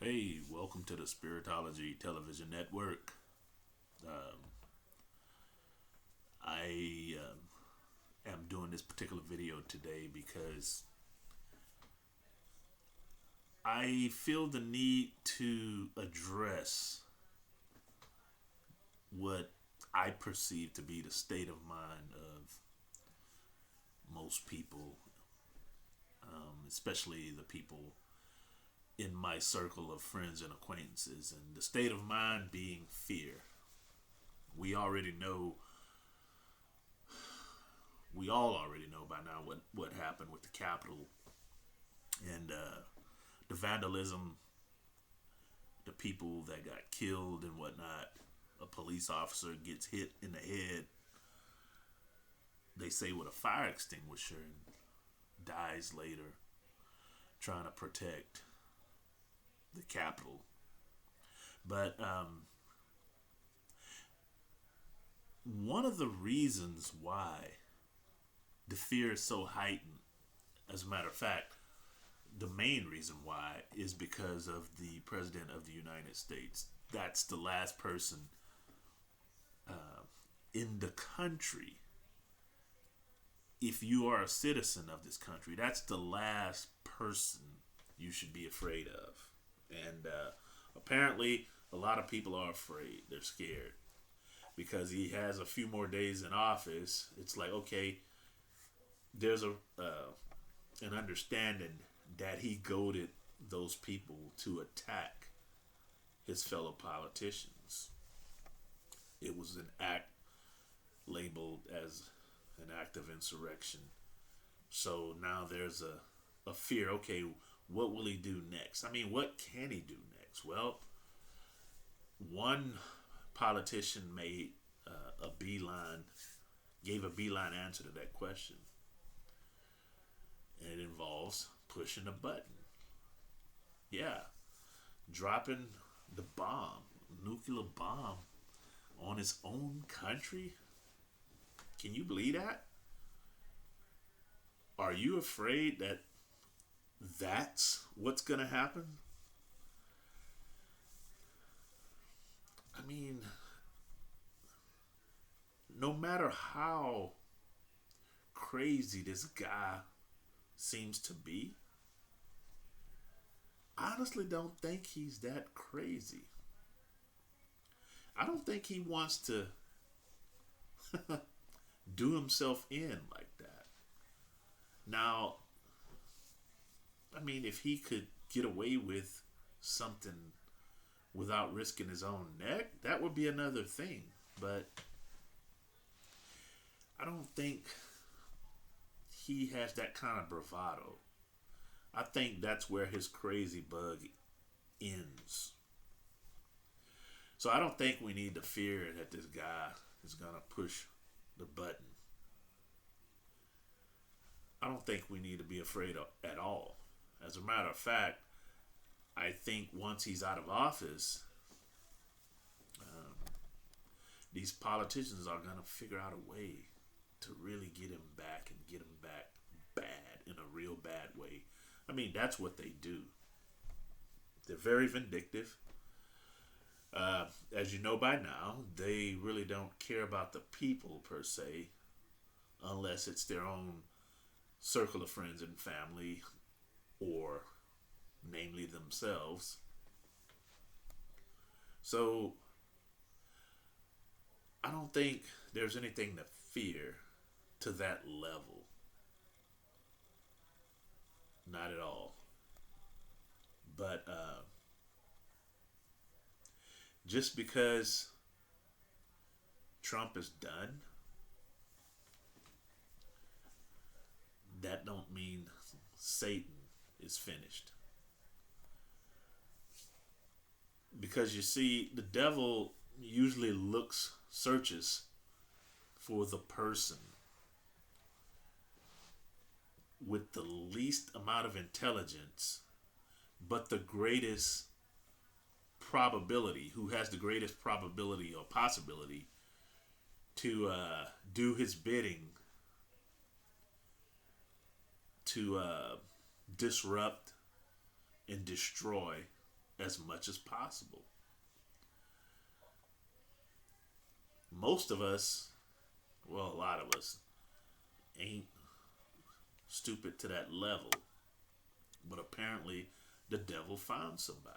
Hey, welcome to the Spiritology Television Network. Um, I am doing this particular video today because I feel the need to address what I perceive to be the state of mind of most people, especially the people in my circle of friends and acquaintances, and the state of mind being fear. We already know we all already know by now what happened with the Capitol and the vandalism, the people that got killed and whatnot. A police officer gets hit in the head, they say with a fire extinguisher, and dies later trying to protect the Capitol. But one of the reasons why the fear is so heightened, as a matter of fact, the main reason why is because of the President of the United States. That's the last person in the country. If you are a citizen of this country, that's the last person you should be afraid of. And apparently, a lot of people are afraid. They're scared because he has a few more days in office. It's like, okay, there's an understanding that he goaded those people to attack his fellow politicians. It was an act labeled as an act of insurrection. So now there's a fear. Okay, what will he do next? I mean, what can he do next? Well, one politician made a beeline, gave a beeline answer to that question. And it involves pushing a button. Yeah, dropping the bomb, nuclear bomb on his own country. Can you believe that? Are you afraid that that's what's going to happen? I mean, no matter how crazy this guy seems to be, I honestly don't think he's that crazy. I don't think he wants to do himself in like that. Now, I mean, if he could get away with something without risking his own neck, that would be another thing. But I don't think he has that kind of bravado. I think that's where his crazy bug ends. So I don't think we need to fear that this guy is going to push the button. I don't think we need to be afraid of, at all. As a matter of fact, I think once he's out of office, um, these politicians are going to figure out a way to really get him back and get him back bad, in a real bad way. I mean, that's what they do. They're very vindictive. As you know by now, they really don't care about the people per se, unless it's their own circle of friends and family, or namely themselves. So I don't think there's anything to fear to that level. Not at all. But just because Trump is done, that don't mean Satan is finished. Because you see, the devil usually searches for the person with the least amount of intelligence, but the greatest probability, who has the greatest probability or possibility to do his bidding, to disrupt and destroy as much as possible. Most of us, well, a lot of us, ain't stupid to that level. But apparently, the devil found somebody.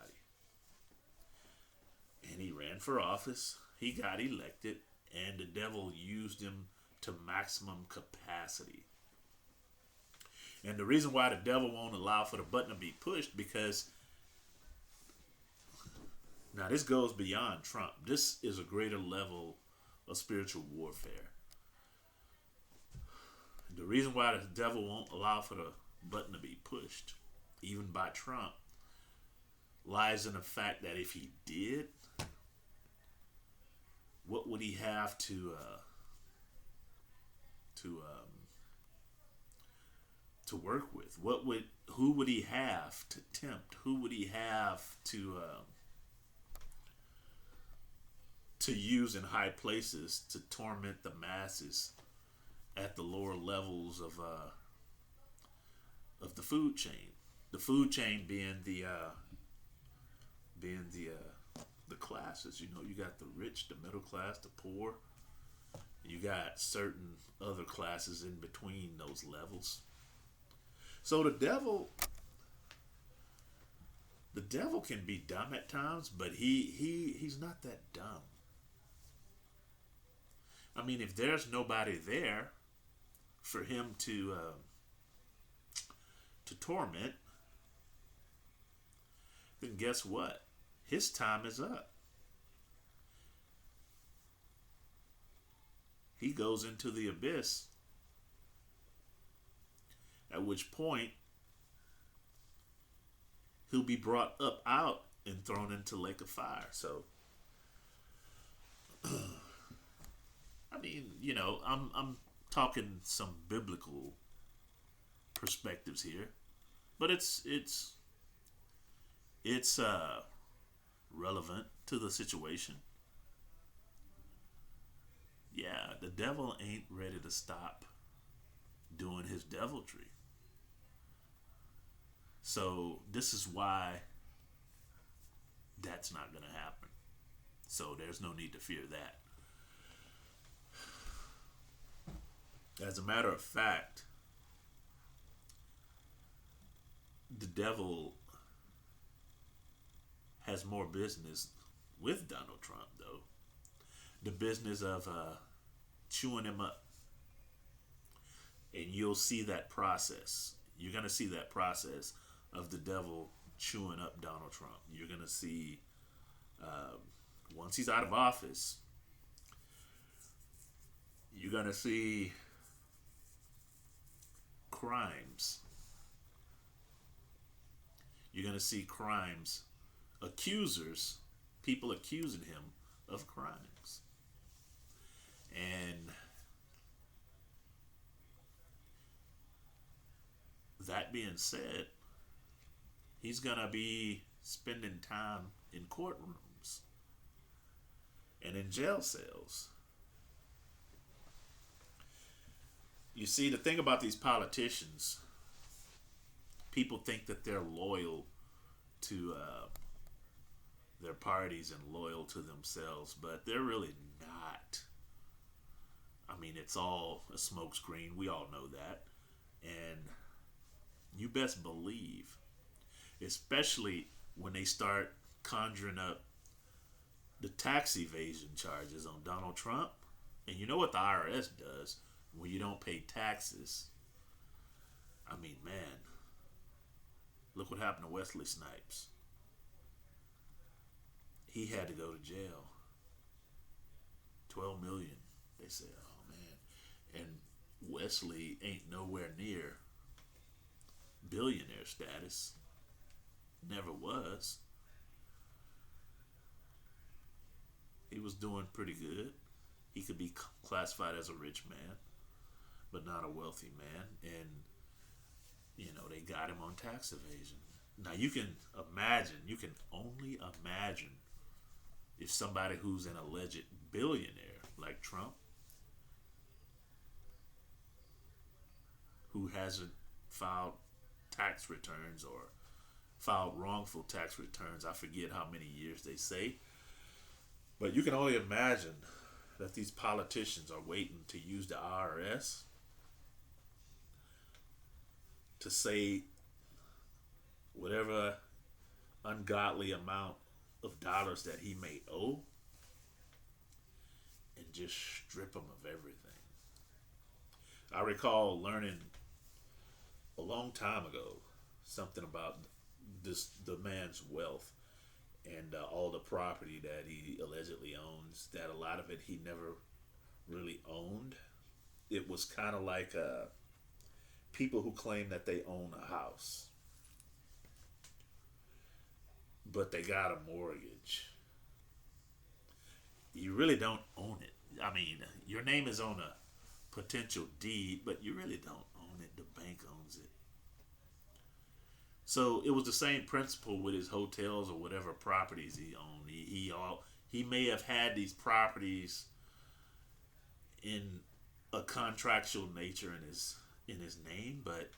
And he ran for office. He got elected. And the devil used him to maximum capacity. And the reason why the devil won't allow for the button to be pushed, because now this goes beyond Trump. This is a greater level of spiritual warfare. The reason why the devil won't allow for the button to be pushed, even by Trump, lies in the fact that if he did, what would he have to work with? Who would he have to tempt? Who would he have to use in high places to torment the masses at the lower levels of the food chain? The food chain being the classes. You know, you got the rich, the middle class, the poor. You got certain other classes in between those levels. So the devil can be dumb at times, but he's not that dumb. I mean, if there's nobody there for him to torment, then guess what? His time is up. He goes into the abyss, at which point he'll be brought up out and thrown into lake of fire. So, I mean, you know, I'm talking some biblical perspectives here, but it's relevant to the situation. Yeah, the devil ain't ready to stop doing his deviltry. So this is why that's not going to happen. So there's no need to fear that. As a matter of fact, the devil has more business with Donald Trump, though. The business of chewing him up. And you'll see that process. You're going to see that process of the devil chewing up Donald Trump. You're going to see, once he's out of office, you're going to see crimes. You're going to see crimes, accusers, people accusing him of crimes. And that being said, he's going to be spending time in courtrooms and in jail cells. You see, the thing about these politicians, people think that they're loyal to their parties and loyal to themselves, but they're really not. I mean, it's all a smokescreen. We all know that. And you best believe, especially when they start conjuring up the tax evasion charges on Donald Trump. And you know what the IRS does when you don't pay taxes? I mean, man, look what happened to Wesley Snipes. He had to go to jail. 12 million. They said, oh man. And Wesley ain't nowhere near billionaire status. Never was. He was doing pretty good. He could be classified as a rich man, but not a wealthy man. And, you know, they got him on tax evasion. Now you can only imagine if somebody who's an alleged billionaire like Trump, who hasn't filed tax returns or filed wrongful tax returns. I forget how many years they say. But you can only imagine that these politicians are waiting to use the IRS to say whatever ungodly amount of dollars that he may owe and just strip him of everything. I recall learning a long time ago something about the man's wealth and all the property that he allegedly owns. That a lot of it he never really owned. It was kind of like people who claim that they own a house, but they got a mortgage. You really don't own it. I mean, your name is on a potential deed, but you really don't own it. The bank owns it. So it was the same principle with his hotels or whatever properties he owned. He may have had these properties in a contractual nature in his name, but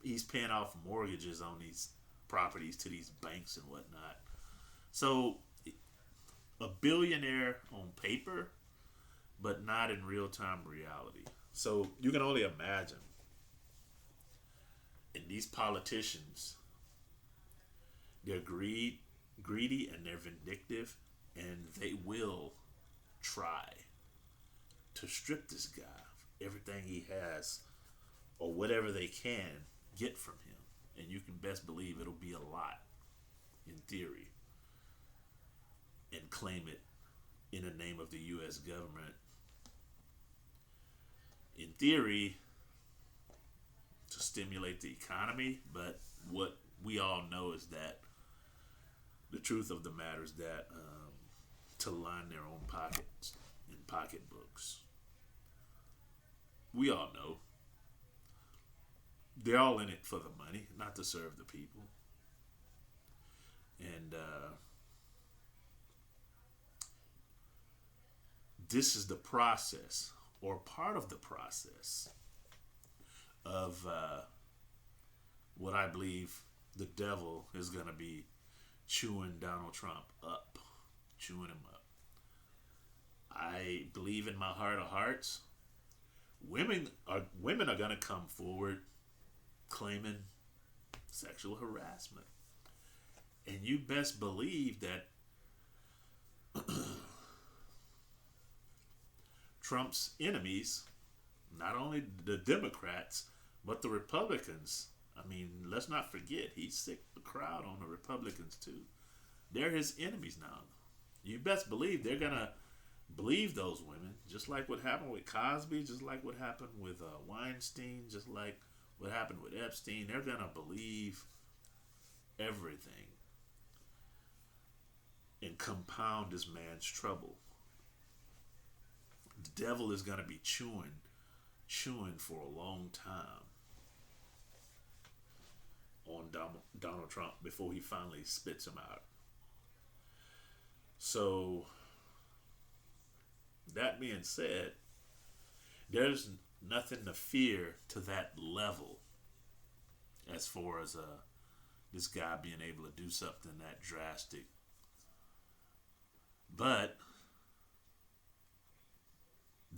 he's paying off mortgages on these properties to these banks and whatnot. So a billionaire on paper, but not in real time reality. So you can only imagine. And these politicians, they're greedy and they're vindictive, and they will try to strip this guy of everything he has or whatever they can get from him. And you can best believe it'll be a lot in theory, and claim it in the name of the U.S. government. In theory, to stimulate the economy, but what we all know is that the truth of the matter is that to line their own pockets and pocketbooks. We all know they're all in it for the money, not to serve the people. And this is the process, or part of the process, of what I believe the devil is going to be chewing Donald Trump up, chewing him up. I believe in my heart of hearts, women are going to come forward claiming sexual harassment, and you best believe that Trump's enemies, not only the Democrats, but the Republicans. I mean, let's not forget, he sicked the crowd on the Republicans too. They're his enemies now. You best believe they're going to believe those women, just like what happened with Cosby, just like what happened with Weinstein, just like what happened with Epstein. They're going to believe everything and compound this man's trouble. The devil is going to be chewing for a long time on Donald Trump before he finally spits him out. So, that being said, there's nothing to fear to that level as far as this guy being able to do something that drastic. But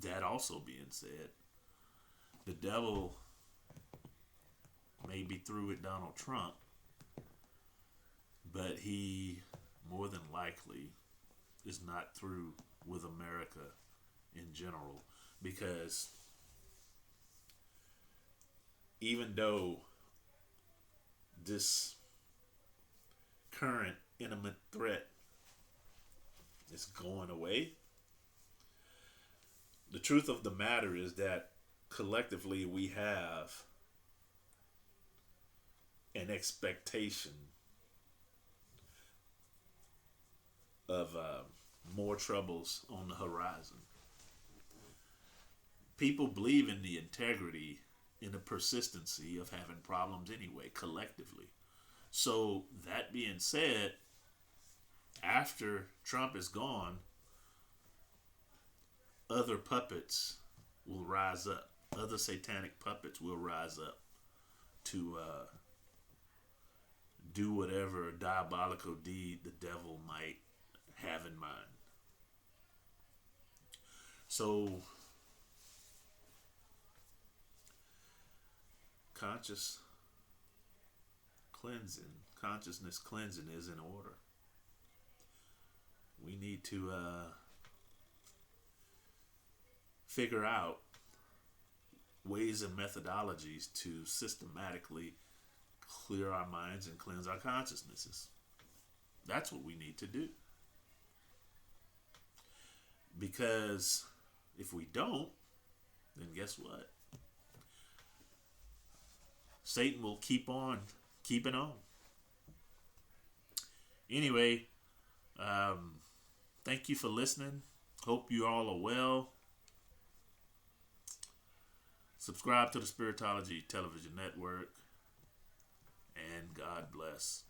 that also being said, the devil may be through with Donald Trump, but he more than likely is not through with America in general, because even though this current imminent threat is going away, the truth of the matter is that collectively we have an expectation of more troubles on the horizon. People believe in the integrity and the persistency of having problems anyway, collectively. So that being said, after Trump is gone, other puppets will rise up. Other satanic puppets will rise up to do whatever diabolical deed the devil might have in mind. So, consciousness cleansing is in order. We need to figure out ways and methodologies to systematically clear our minds and cleanse our consciousnesses. That's what we need to do. Because if we don't, then guess what? Satan will keep on keeping on. Anyway, thank you for listening. Hope you all are well. Subscribe to the Spiritology Television Network. And God bless.